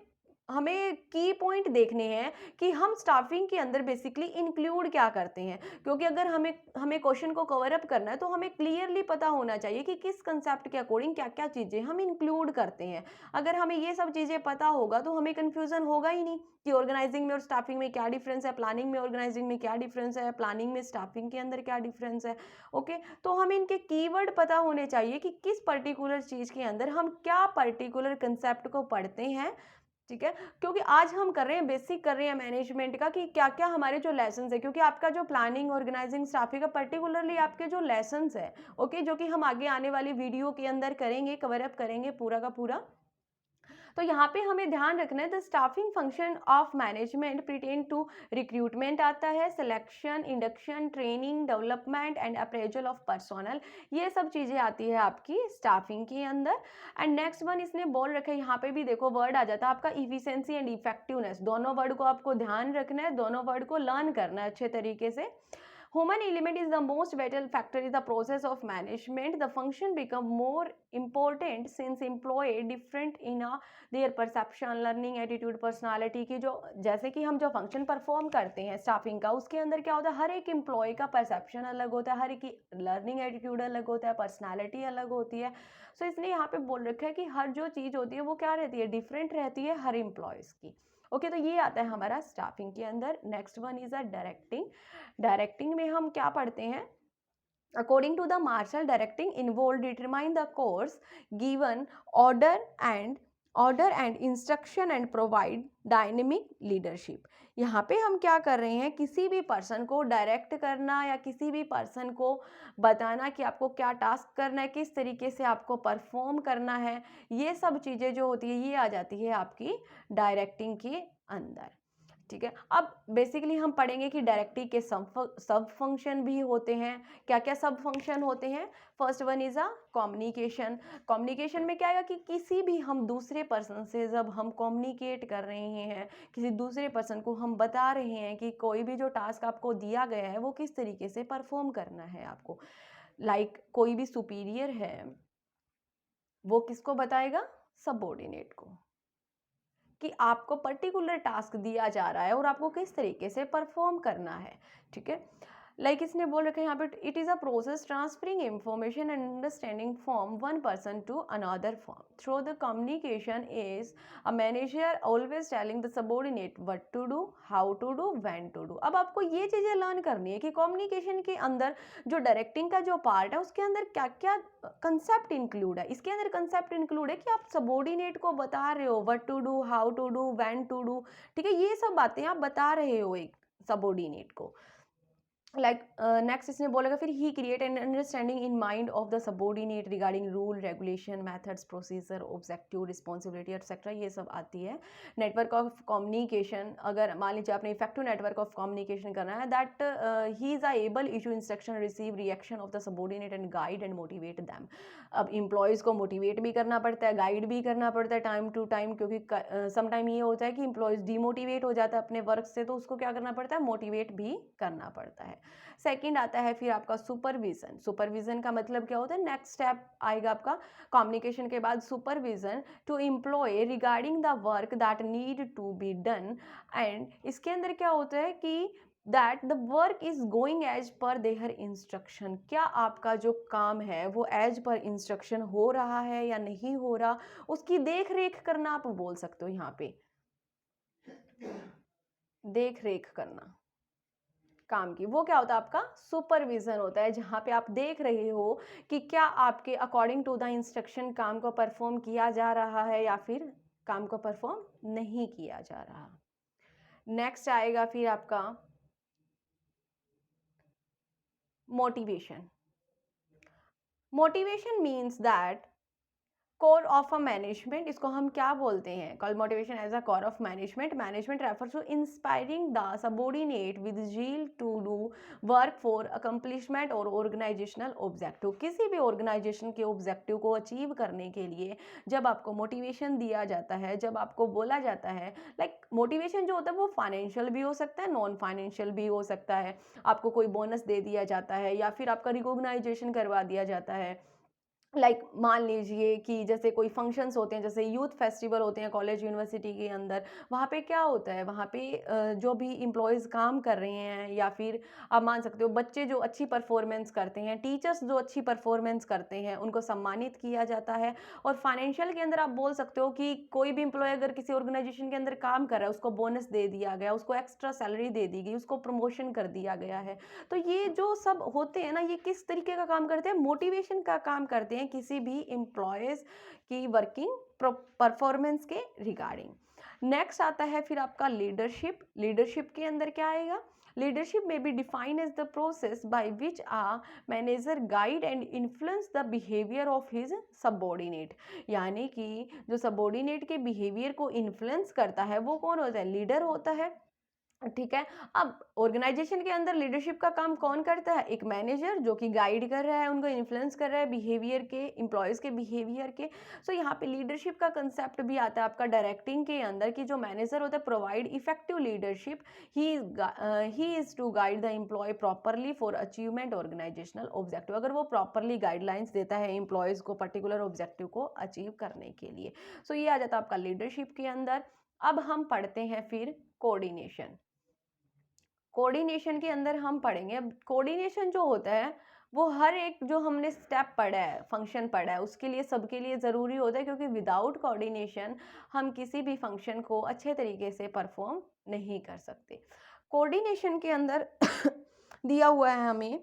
हमें की पॉइंट देखने हैं कि हम स्टाफिंग के अंदर बेसिकली इंक्लूड क्या करते हैं। क्योंकि अगर हमें हमें क्वेश्चन को कवर अप करना है तो हमें क्लियरली पता होना चाहिए कि किस कंसेप्ट के अकॉर्डिंग क्या क्या चीज़ें हम इंक्लूड करते हैं। अगर हमें ये सब चीज़ें पता होगा तो हमें कन्फ्यूज़न होगा ही नहीं कि ऑर्गेनाइजिंग में और स्टाफिंग में क्या डिफरेंस है, प्लानिंग में ऑर्गेनाइजिंग में क्या डिफरेंस है, प्लानिंग में स्टाफिंग के अंदर क्या डिफरेंस है। ओके, तो हमें इनके कीवर्ड पता होने चाहिए कि किस पर्टिकुलर चीज़ के अंदर हम क्या पर्टिकुलर कंसेप्ट को पढ़ते हैं, ठीक है। क्योंकि आज हम कर रहे हैं, बेसिक कर रहे हैं मैनेजमेंट का कि क्या क्या हमारे जो लेसन्स है, क्योंकि आपका जो प्लानिंग ऑर्गेनाइजिंग स्टाफिंग का पर्टिकुलरली आपके जो लेसन्स है, ओके, जो कि हम आगे आने वाली वीडियो के अंदर करेंगे, कवर अप करेंगे पूरा का पूरा। तो यहाँ पे हमें ध्यान रखना है the staffing function of management pertain to recruitment आता है, selection, induction, training, development and appraisal of personnel, ये सब चीज़ें आती है आपकी स्टाफिंग के अंदर। एंड नेक्स्ट वन इसने बोल रखा है, यहाँ पे भी देखो वर्ड आ जाता है आपका इफिशिएंसी एंड इफेक्टिवनेस। दोनों वर्ड को आपको ध्यान रखना है, दोनों वर्ड को लर्न करना है अच्छे तरीके से। Human element is the most vital factor in the process of management. The function become more important since employee different in their perception, learning, attitude, personality की जो, जैसे कि हम जो फंक्शन परफॉर्म करते हैं स्टाफिंग का, उसके अंदर क्या होता है, हर एक एम्प्लॉय का परसेप्शन अलग होता है, हर एक की लर्निंग एटीट्यूड अलग होता है, पर्सनालिटी अलग होती है। सो इसलिए यहाँ पे बोल रखा है कि हर जो चीज़ होती है वो क्या रहती है, डिफरेंट रहती है हर एम्प्लॉयज़ की। ओके, तो ये आता है हमारा स्टाफिंग के अंदर। Next one is a directing. Directing में हम क्या पढ़ते हैं? According to the Marshall, directing involve determine the course given order and instruction and provide dynamic leadership. यहाँ पे हम क्या कर रहे हैं, किसी भी पर्सन को डायरेक्ट करना या किसी भी पर्सन को बताना कि आपको क्या टास्क करना है, किस तरीके से आपको परफॉर्म करना है, ये सब चीज़ें जो होती है ये आ जाती है आपकी डायरेक्टिंग के अंदर, ठीक है। अब बेसिकली हम पढ़ेंगे कि डायरेक्टिव के सब फंक्शन भी होते हैं। क्या क्या सब फंक्शन होते हैं? First one is a communication. Communication में क्या आएगा कि किसी भी हम दूसरे पर्सन से जब हम कम्युनिकेट कर रहे हैं, किसी दूसरे पर्सन को हम बता रहे हैं कि कोई भी जो टास्क आपको दिया गया है वो किस तरीके से परफॉर्म करना है आपको। कोई भी सुपीरियर है वो किसको बताएगा? सबऑर्डिनेट को, कि आपको पर्टिकुलर टास्क दिया जा रहा है और आपको किस तरीके से परफॉर्म करना है, ठीक है। इसने बोल रखा है यहाँ पे, it is a process transferring information and understanding from one person to another form through the communication is a manager always telling the subordinate what to do, how to do, when to do. अब आपको ये चीज़ें learn करनी है कि communication के अंदर जो डायरेक्टिंग का जो पार्ट है उसके अंदर क्या क्या कंसेप्ट इंक्लूड है। इसके अंदर कंसेप्ट इंक्लूड है कि आप सबॉर्डिनेट को बता रहे हो what to do, how to do, when to do, ठीक है, ये सब बातें आप बता रहे हो एक सबॉर्डिनेट को। लाइक नेक्स्ट इसने बोलेगा फिर he create an understanding in mind of the subordinate regarding rule regulation methods procedure objective responsibility etcetera, ये सब आती है। नेटवर्क ऑफ कम्युनिकेशन, अगर मान लीजिए आपने इफेक्टिव नेटवर्क ऑफ कम्युनिकेशन करना है, that he is able issue instruction receive reaction of the subordinate and guide and motivate them. अब इम्प्लॉयज़ को मोटिवेट भी करना पड़ता है, गाइड भी करना पड़ता है टाइम टू टाइम, क्योंकि सम टाइम ये होता है कि इम्प्लॉयज़ डीमोटिवेट हो जाता है अपने वर्क से, तो उसको क्या करना पड़ता है, मोटिवेट भी करना पड़ता है। सेकंड आता है फिर आपका सुपरविजन। सुपरविजन का मतलब क्या होता है, नेक्स्ट स्टेप आएगा आपका कम्युनिकेशन के बाद supervision to employ regarding the work that need to be done. And इसके अंदर क्या होता है कि that the work is going as per their instruction, क्या आपका जो काम है वो एज पर इंस्ट्रक्शन हो रहा है या नहीं हो रहा, उसकी देख रेख करना आप बोल सकते हो। यहाँ पे देख रेख करना काम की, वो क्या होता है, आपका सुपरविजन होता है, जहाँ पे आप देख रहे हो कि क्या आपके अकॉर्डिंग टू द इंस्ट्रक्शन काम को परफॉर्म किया जा रहा है या फिर काम को परफॉर्म नहीं किया जा रहा। नेक्स्ट आएगा फिर आपका motivation. Motivation means that core of a management, इसको हम क्या बोलते हैं, call motivation as a core of management. Management refers to inspiring the subordinate with zeal to do work for accomplishment और ऑर्गेनाइजेशनल ऑब्जेक्टिव। किसी भी ऑर्गेनाइजेशन के objective को अचीव करने के लिए जब आपको मोटिवेशन दिया जाता है, जब आपको बोला जाता है, लाइक मोटिवेशन जो होता है वो फाइनेंशियल भी हो सकता है, नॉन फाइनेंशियल भी हो सकता है। आपको कोई बोनस दे दिया जाता है या फिर आपका रिकॉग्नाइजेशन करवा दिया जाता है। लाइक मान लीजिए कि जैसे कोई फंक्शंस होते हैं, जैसे यूथ फेस्टिवल होते हैं कॉलेज यूनिवर्सिटी के अंदर, वहाँ पे क्या होता है, वहाँ पे जो भी इम्प्लॉयज़ काम कर रहे हैं या फिर आप मान सकते हो बच्चे जो अच्छी परफॉर्मेंस करते हैं, टीचर्स जो अच्छी परफॉर्मेंस करते हैं, उनको सम्मानित किया जाता है। और फाइनेंशियल के अंदर आप बोल सकते हो कि कोई भी इम्प्लॉय अगर किसी ऑर्गेनाइजेशन के अंदर काम कर रहा है, उसको बोनस दे दिया गया, उसको एक्स्ट्रा सैलरी दे दी गई, उसको प्रमोशन कर दिया गया है। तो ये जो सब होते हैं ना, ये किस तरीके का काम करते हैं, मोटिवेशन का काम करते हैं किसी भी एम्प्लॉयज़ की वर्किंग परफॉर्मेंस के रिगार्डिंग। नेक्स्ट आता है फिर आपका लीडरशिप। लीडरशिप के अंदर क्या आएगा, लीडरशिप में be defined as the process by which a manager guide and influence the behaviour of his subordinate. यानी कि जो सबॉर्डिनेट के बिहेवियर को इन्फ्लुएंस करता है वो कौन होता है, लीडर होता है। ठीक है। अब ऑर्गेनाइजेशन के अंदर लीडरशिप का काम कौन करता है, एक मैनेजर जो कि गाइड कर रहा है, उनको इन्फ्लुएंस कर रहा है बिहेवियर के, एम्प्लॉयज़ के बिहेवियर के। सो यहाँ पे लीडरशिप का कंसेप्ट भी आता है आपका डायरेक्टिंग के अंदर, कि जो मैनेजर होता है provide effective leadership, he is to guide the employ properly for achievement organizational objective. अगर वो प्रॉपरली गाइडलाइंस देता है एम्प्लॉयज़ को पर्टिकुलर ऑब्जेक्टिव को अचीव करने के लिए। सो ये आ जाता है आपका लीडरशिप के अंदर। अब हम पढ़ते हैं फिर कोऑर्डिनेशन। कोऑर्डिनेशन के अंदर हम पढ़ेंगे, अब कोऑर्डिनेशन जो होता है वो हर एक जो हमने स्टेप पढ़ा है, फंक्शन पढ़ा है, उसके लिए सबके लिए ज़रूरी होता है, क्योंकि विदाउट कोऑर्डिनेशन हम किसी भी फंक्शन को अच्छे तरीके से परफॉर्म नहीं कर सकते। कोऑर्डिनेशन के अंदर दिया हुआ है हमें,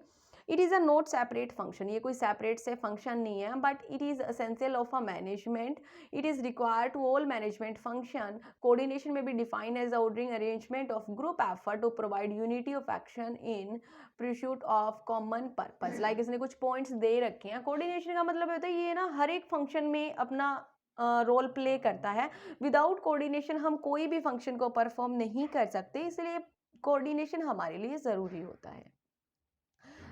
it is a not separate function, ये कोई सेपरेट से फंक्शन नहीं है, but it is essential of a management, it is required to all management function. Coordination में भी defined as the ordering arrangement of group effort to provide unity of action in pursuit of common purpose. Like इसने कुछ points दे रखे हैं। Coordination का मतलब होता है ये ना हर एक फंक्शन में अपना रोल प्ले करता है। विदाउट कोऑर्डिनेशन हम कोई भी फंक्शन को परफॉर्म नहीं कर सकते, इसलिए कोऑर्डिनेशन हमारे लिए ज़रूरी होता है।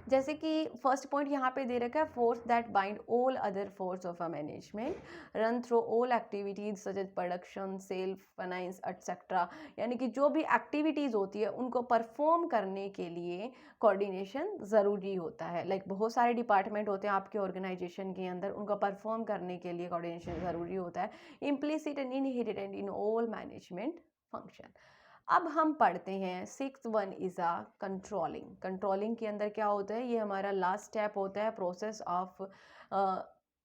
जैसे कि फर्स्ट पॉइंट यहाँ पे दे रखा है, force that bind all other force of a management run through all activities such as production self finance etcetera. यानी कि जो भी एक्टिविटीज़ होती है उनको परफॉर्म करने के लिए कोऑर्डिनेशन ज़रूरी होता है। लाइक बहुत सारे डिपार्टमेंट होते हैं आपके ऑर्गेनाइजेशन के अंदर, उनको परफॉर्म करने के लिए कोऑर्डिनेशन ज़रूरी होता है, implicit and inherent in all management function. अब हम पढ़ते हैं six one is a controlling. Controlling के अंदर क्या होता है, ये हमारा लास्ट स्टेप होता है, process of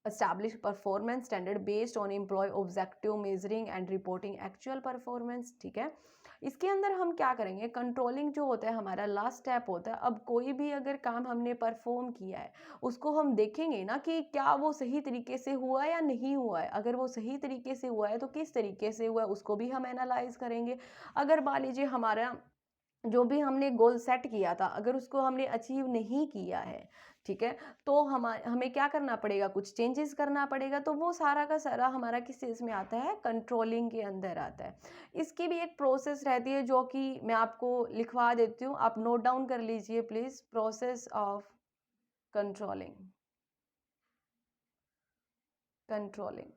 establish performance standard based on employ objective measuring and reporting actual performance. ठीक है। इसके अंदर हम क्या करेंगे, कंट्रोलिंग जो होता है हमारा लास्ट स्टेप होता है। अब कोई भी अगर काम हमने परफॉर्म किया है, उसको हम देखेंगे ना कि क्या वो सही तरीके से हुआ या नहीं हुआ है। अगर वो सही तरीके से हुआ है तो किस तरीके से हुआ है, उसको भी हम एनालाइज करेंगे। अगर मान लीजिए हमारा जो भी हमने गोल सेट किया था, अगर उसको हमने अचीव नहीं किया है, ठीक है, तो हमें क्या करना पड़ेगा, कुछ चेंजेस करना पड़ेगा। तो वो सारा का सारा हमारा किस चीज़ में आता है, कंट्रोलिंग के अंदर आता है। इसकी भी एक प्रोसेस रहती है जो कि मैं आपको लिखवा देती हूँ, आप नोट डाउन कर लीजिए please. Process of controlling, controlling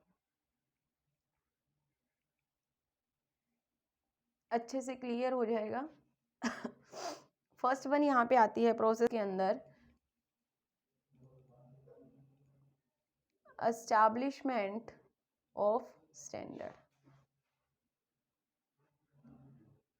अच्छे से क्लियर हो जाएगा। फर्स्ट वन यहाँ पे आती है प्रोसेस के अंदर, एस्टैब्लिशमेंट ऑफ स्टैंडर्ड।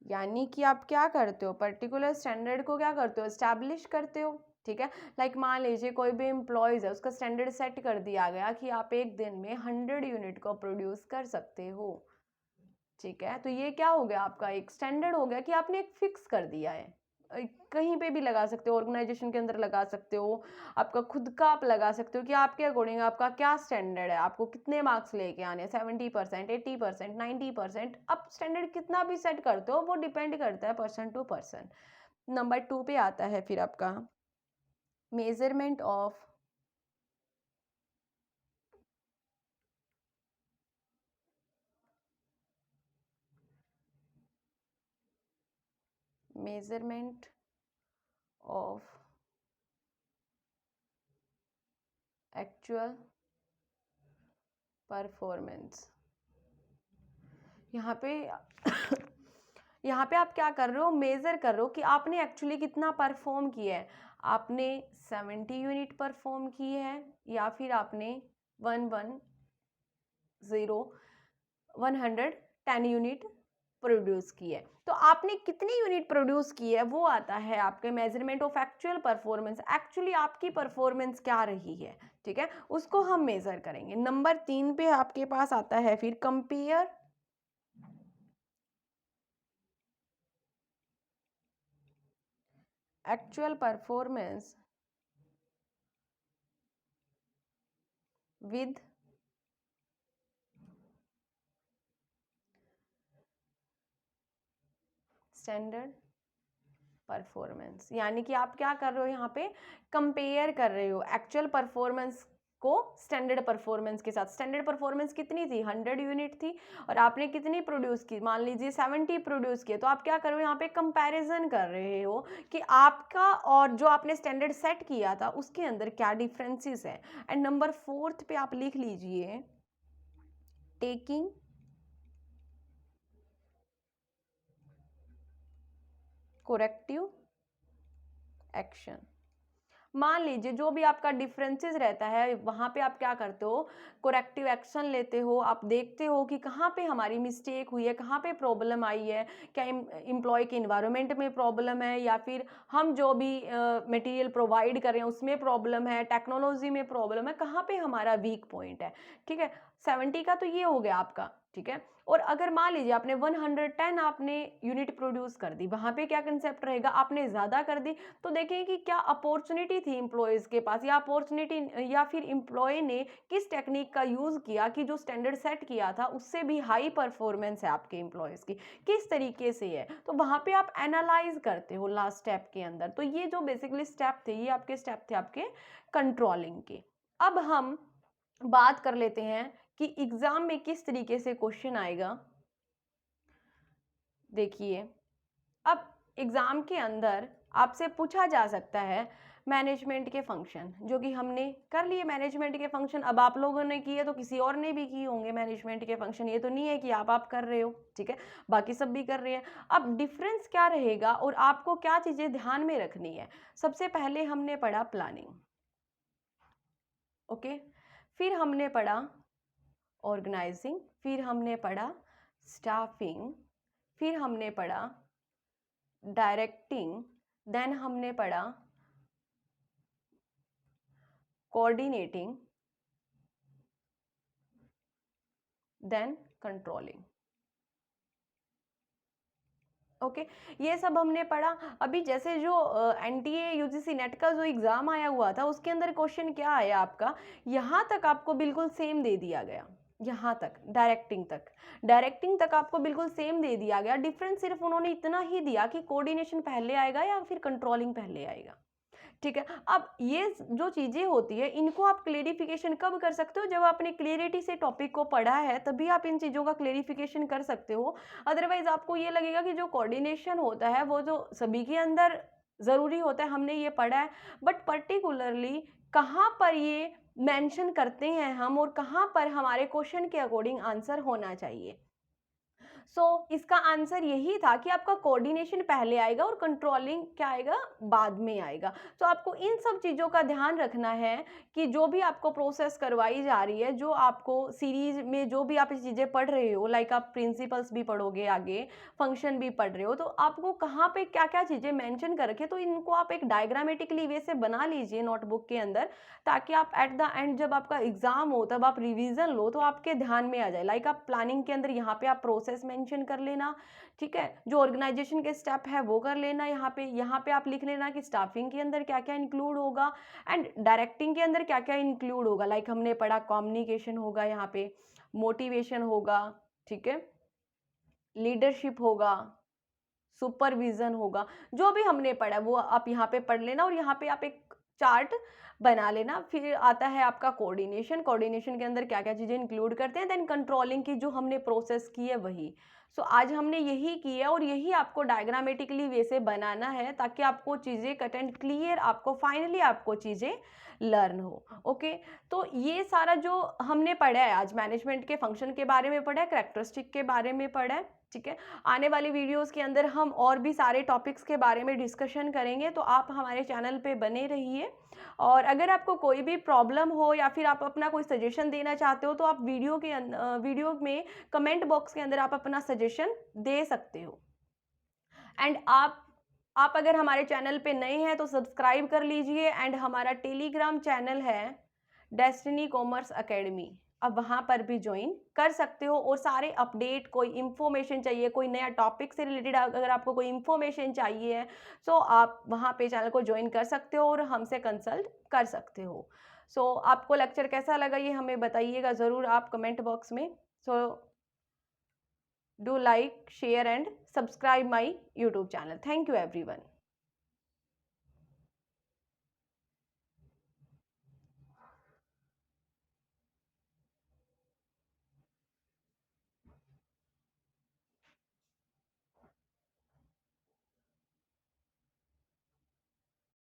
यानी कि आप क्या करते हो, पर्टिकुलर स्टैंडर्ड को क्या करते हो, एस्टैब्लिश करते हो। ठीक है, लाइक मान लीजिए कोई भी एम्प्लॉयज़ है, उसका स्टैंडर्ड सेट कर दिया गया कि आप एक दिन में 100 यूनिट को प्रोड्यूस कर सकते हो। ठीक है, तो ये क्या हो गया, आपका एक स्टैंडर्ड हो गया कि आपने एक फिक्स कर दिया है। कहीं पे भी लगा सकते हो, ऑर्गेनाइजेशन के अंदर लगा सकते हो, आपका खुद का आप लगा सकते हो कि आपके अकॉर्डिंग आपका क्या स्टैंडर्ड है, आपको कितने मार्क्स लेके आने हैं, 70%, 80%, 90%। आप स्टैंडर्ड कितना भी सेट करते हो, वो डिपेंड करता है पर्सन टू पर्सन। नंबर 2 पे आता है फिर आपका measurement of measurement of actual performance. यहाँ पे यहाँ पे आप क्या कर रहे हो, मेज़र कर रहे हो कि आपने एक्चुअली कितना परफॉर्म किया है। आपने 70 यूनिट परफॉर्म किए हैं या फिर आपने 110 यूनिट प्रोड्यूस की है। तो आपने कितनी यूनिट प्रोड्यूस की है, वो आता है आपके measurement of actual performance. Actually आपकी परफॉर्मेंस क्या रही है, ठीक है, उसको हम मेज़र करेंगे। नंबर 3 पे आपके पास आता है फिर compare actual performance with standard performance. यानी कि आप क्या कर रहे हो, यहाँ पे कंपेयर कर रहे हो एक्चुअल परफॉर्मेंस को स्टैंडर्ड परफॉर्मेंस के साथ। स्टैंडर्ड परफॉर्मेंस कितनी थी, 100 यूनिट थी, और आपने कितनी प्रोड्यूस की, मान लीजिए 70 प्रोड्यूस किए। तो आप क्या कर रहे हो, यहाँ पे कंपैरिजन कर रहे हो कि आपका और जो आपने स्टैंडर्ड सेट किया था उसके अंदर क्या डिफरेंसेस है। एंड नंबर 4 पे आप लिख लीजिए टेकिंग कोरेक्टिव एक्शन। मान लीजिए जो भी आपका डिफरेंसेस रहता है, वहाँ पे आप क्या करते हो, कोरेक्टिव एक्शन लेते हो। आप देखते हो कि कहाँ पे हमारी मिस्टेक हुई है, कहाँ पे प्रॉब्लम आई है, क्या एम्प्लॉय के इन्वायरमेंट में प्रॉब्लम है, या फिर हम जो भी मटेरियल प्रोवाइड कर रहे हैं उसमें प्रॉब्लम है, टेक्नोलॉजी में प्रॉब्लम है, कहाँ पे हमारा वीक पॉइंट है। ठीक है, 70 का तो ये हो गया आपका। ठीक है, और अगर मान लीजिए आपने 110 आपने यूनिट प्रोड्यूस कर दी, वहाँ पे क्या कंसेप्ट रहेगा, आपने ज़्यादा कर दी। तो देखें कि क्या अपॉर्चुनिटी थी एम्प्लॉयज़ के पास, या अपॉर्चुनिटी या फिर एम्प्लॉय ने किस टेक्निक का यूज़ किया कि जो स्टैंडर्ड सेट किया था उससे भी हाई परफॉर्मेंस है आपके एम्प्लॉयज़ की, किस तरीके से है। तो वहाँ पे आप एनालाइज करते हो लास्ट स्टेप के अंदर। तो ये जो बेसिकली स्टेप थे, ये आपके स्टेप थे आपके कंट्रोलिंग के। अब हम बात कर लेते हैं कि एग्जाम में किस तरीके से क्वेश्चन आएगा। देखिए, अब एग्जाम के अंदर आपसे पूछा जा सकता है मैनेजमेंट के फंक्शन, जो कि हमने कर लिए मैनेजमेंट के फंक्शन। अब आप लोगों ने किए तो किसी और ने भी किए होंगे मैनेजमेंट के फंक्शन, ये तो नहीं है कि आप कर रहे हो। ठीक है, बाकी सब भी कर रहे हैं। अब डिफरेंस क्या रहेगा और आपको क्या चीज़ें ध्यान में रखनी है। सबसे पहले हमने पढ़ा प्लानिंग, ओके, फिर हमने पढ़ा ऑर्गेनाइजिंग, फिर हमने पढ़ा स्टाफिंग, फिर हमने पढ़ा डायरेक्टिंग, देन हमने पढ़ा कोऑर्डिनेटिंग, देन कंट्रोलिंग। ओके, ये सब हमने पढ़ा। अभी जैसे जो एनटीए यूजीसी नेट का जो एग्जाम आया हुआ था, उसके अंदर क्वेश्चन क्या आया आपका, यहाँ तक आपको बिल्कुल सेम दे दिया गया। यहाँ तक डायरेक्टिंग तक आपको बिल्कुल सेम दे दिया गया, डिफरेंस सिर्फ उन्होंने इतना ही दिया कि कोऑर्डिनेशन पहले आएगा या फिर कंट्रोलिंग पहले आएगा। ठीक है, अब ये जो चीज़ें होती है इनको आप क्लेरिफिकेशन कब कर सकते हो, जब आपने क्लियरिटी से टॉपिक को पढ़ा है तभी आप इन चीज़ों का क्लेरिफिकेशन कर सकते हो। अदरवाइज आपको ये लगेगा कि जो कोऑर्डिनेशन होता है वो जो सभी के अंदर ज़रूरी होता है, हमने ये पढ़ा है, बट पर्टिकुलरली कहाँ पर ये मेंशन करते हैं हम और कहाँ पर हमारे क्वेश्चन के अकॉर्डिंग आंसर होना चाहिए। इसका आंसर यही था कि आपका कोऑर्डिनेशन पहले आएगा और कंट्रोलिंग क्या आएगा, बाद में आएगा। तो आपको इन सब चीज़ों का ध्यान रखना है कि जो भी आपको प्रोसेस करवाई जा रही है, जो आपको सीरीज में जो भी आप ये चीज़ें पढ़ रहे हो, लाइक आप प्रिंसिपल्स भी पढ़ोगे आगे, फंक्शन भी पढ़ रहे हो, तो आपको कहाँ पे क्या-क्या चीज़ें मेंशन कर रखी है, तो इनको आप एक डायग्रामेटिकली वे से बना लीजिए नोटबुक के अंदर, ताकि आप एट द एंड जब आपका एग्ज़ाम हो तब आप रिवीजन लो तो आपके ध्यान में आ जाए। लाइक आप प्लानिंग के अंदर यहाँ पे आप प्रोसेस मेंशन कर लेना, ठीक है? जो ऑर्गेनाइजेशन के स्टेप है वो कर लेना यहाँ पे आप लिख लेना कि स्टाफिंग के अंदर क्या-क्या इंक्लूड होगा एंड डायरेक्टिंग के अंदर क्या-क्या इंक्लूड होगा। लाइक हमने पढ़ा कम्युनिकेशन होगा यहाँ पे, मोटिवेशन होगा, ठीक है? लीडरशिप होगा, सुपरविज़न होगा, जो भी हमने पढ़ा है वो आप यहाँ पे पढ़ लेना और यहाँ पे आप एक चार्ट बना लेना। फिर आता है आपका कोऑर्डिनेशन, कोऑर्डिनेशन के अंदर क्या-क्या चीज़ें इंक्लूड करते हैं, देन कंट्रोलिंग की जो हमने प्रोसेस की है वही। आज हमने यही की है और यही आपको डायग्रामेटिकली वे से बनाना है ताकि आपको चीज़ें कट एंड क्लियर आपको फाइनली आपको चीज़ें लर्न हो। ओके, तो ये सारा जो हमने पढ़ा है आज, मैनेजमेंट के फंक्शन के बारे में पढ़ा है, कैरेक्टरिस्टिक के बारे में पढ़ा है, ठीक है? आने वाली वीडियोस के अंदर हम और भी सारे टॉपिक्स के बारे में डिस्कशन करेंगे, तो आप हमारे चैनल पे बने रहिए। और अगर आपको कोई भी प्रॉब्लम हो या फिर आप अपना कोई सजेशन देना चाहते हो तो आप वीडियो में कमेंट बॉक्स के अंदर आप अपना सजेशन दे सकते हो। एंड आप अगर हमारे चैनल पे नए हैं तो सब्सक्राइब कर लीजिए एंड हमारा टेलीग्राम चैनल है डेस्टिनी कॉमर्स अकेडमी, आप वहाँ पर भी ज्वाइन कर सकते हो और सारे अपडेट, कोई इन्फॉर्मेशन चाहिए, कोई नया टॉपिक से रिलेटेड अगर आपको कोई इन्फॉर्मेशन चाहिए है, तो आप वहाँ पे चैनल को ज्वाइन कर सकते हो और हमसे कंसल्ट कर सकते हो। आपको लेक्चर कैसा लगा ये हमें बताइएगा ज़रूर आप कमेंट बॉक्स में। सो do like, share and subscribe my YouTube channel. Thank you everyone.